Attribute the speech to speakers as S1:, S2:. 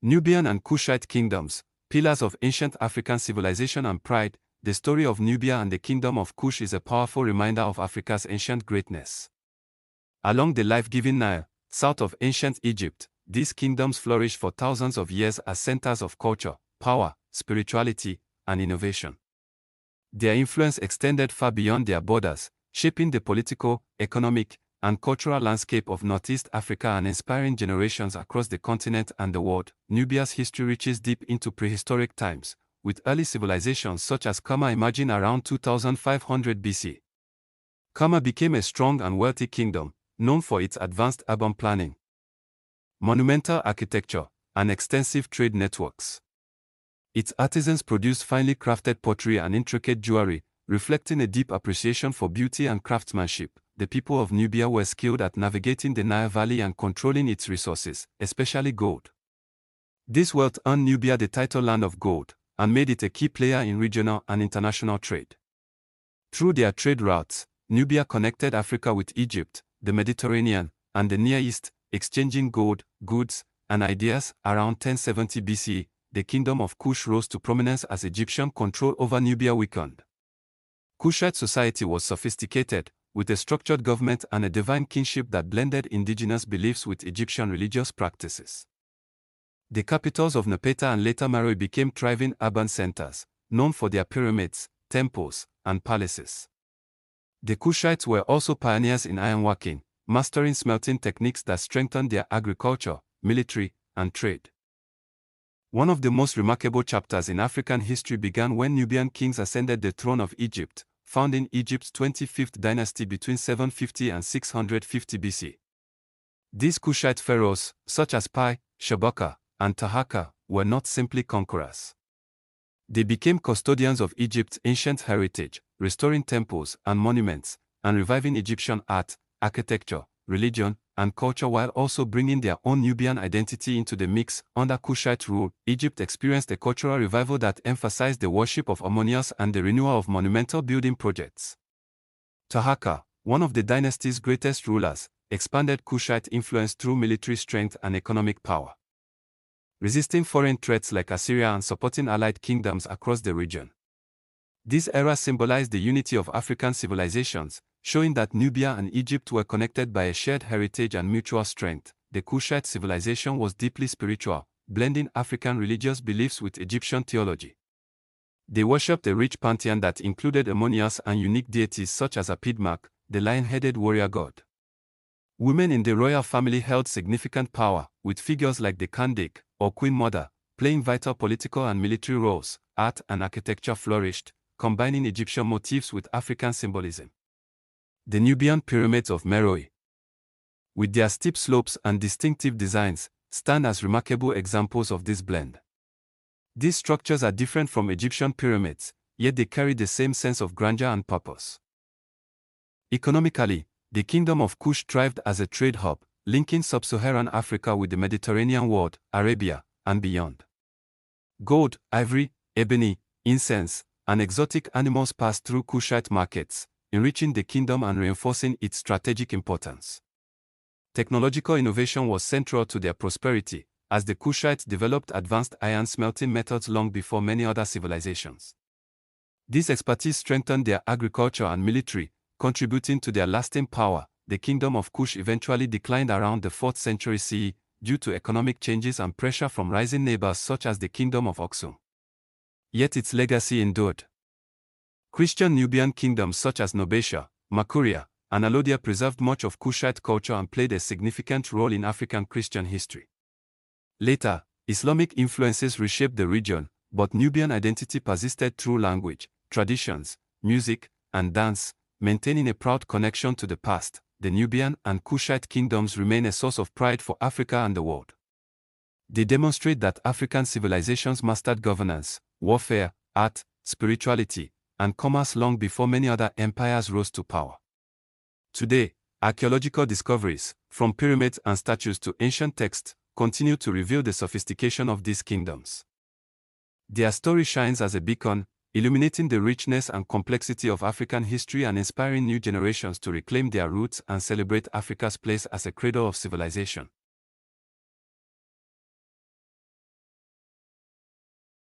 S1: Nubian and Kushite kingdoms, pillars of ancient African civilization and pride. The story of Nubia and the Kingdom of Kush is a powerful reminder of Africa's ancient greatness. Along the life-giving Nile, south of ancient Egypt, these kingdoms flourished for thousands of years as centers of culture, power, spirituality, and innovation. Their influence extended far beyond their borders, shaping the political, economic, and cultural landscape of Northeast Africa and inspiring generations across the continent and the world. Nubia's history reaches deep into prehistoric times, with early civilizations such as Kerma emerging around 2500 BC. Kerma became a strong and wealthy kingdom, known for its advanced urban planning, monumental architecture, and extensive trade networks. Its artisans produced finely crafted pottery and intricate jewelry, reflecting a deep appreciation for beauty and craftsmanship. The people of Nubia were skilled at navigating the Nile Valley and controlling its resources, especially gold. This wealth earned Nubia the title Land of Gold, and made it a key player in regional and international trade. Through their trade routes, Nubia connected Africa with Egypt, the Mediterranean, and the Near East, exchanging gold, goods, and ideas. Around 1070 BCE, the Kingdom of Kush rose to prominence as Egyptian control over Nubia weakened. Kushite society was sophisticated, with a structured government and a divine kinship that blended indigenous beliefs with Egyptian religious practices. The capitals of Napata and later Meroë became thriving urban centers, known for their pyramids, temples, and palaces. The Kushites were also pioneers in ironworking, mastering smelting techniques that strengthened their agriculture, military, and trade. One of the most remarkable chapters in African history began when Nubian kings ascended the throne of Egypt, founding Egypt's 25th dynasty between 750 and 650 BC. These Kushite pharaohs, such as Pi, Shabaka, and Taharqa, were not simply conquerors. They became custodians of Egypt's ancient heritage, restoring temples and monuments, and reviving Egyptian art, architecture, religion, and culture while also bringing their own Nubian identity into the mix. Under Kushite rule, Egypt experienced a cultural revival that emphasized the worship of Amun and the renewal of monumental building projects. Taharqa, one of the dynasty's greatest rulers, expanded Kushite influence through military strength and economic power, resisting foreign threats like Assyria and supporting allied kingdoms across the region. This era symbolized the unity of African civilizations, showing that Nubia and Egypt were connected by a shared heritage and mutual strength. The Kushite civilization was deeply spiritual, blending African religious beliefs with Egyptian theology. They worshipped a rich pantheon that included Amun and unique deities such as Apedemak, the lion-headed warrior god. Women in the royal family held significant power, with figures like the Kandake, or Queen Mother, playing vital political and military roles. Art and architecture flourished, combining Egyptian motifs with African symbolism. The Nubian pyramids of Meroë, with their steep slopes and distinctive designs, stand as remarkable examples of this blend. These structures are different from Egyptian pyramids, yet they carry the same sense of grandeur and purpose. Economically, the Kingdom of Kush thrived as a trade hub, linking sub-Saharan Africa with the Mediterranean world, Arabia, and beyond. Gold, ivory, ebony, incense, and exotic animals passed through Kushite markets, enriching the kingdom and reinforcing its strategic importance. Technological innovation was central to their prosperity, as the Kushites developed advanced iron smelting methods long before many other civilizations. This expertise strengthened their agriculture and military, contributing to their lasting power. The Kingdom of Kush eventually declined around the 4th century CE, due to economic changes and pressure from rising neighbors such as the Kingdom of Aksum. Yet its legacy endured. Christian Nubian kingdoms such as Nubia, Makuria, and Alodia preserved much of Kushite culture and played a significant role in African Christian history. Later, Islamic influences reshaped the region, but Nubian identity persisted through language, traditions, music, and dance, maintaining a proud connection to the past. The Nubian and Kushite kingdoms remain a source of pride for Africa and the world. They demonstrate that African civilizations mastered governance, warfare, art, spirituality, and commerce long before many other empires rose to power. Today, archaeological discoveries, from pyramids and statues to ancient texts, continue to reveal the sophistication of these kingdoms. Their story shines as a beacon, illuminating the richness and complexity of African history and inspiring new generations to reclaim their roots and celebrate Africa's place as a cradle of civilization.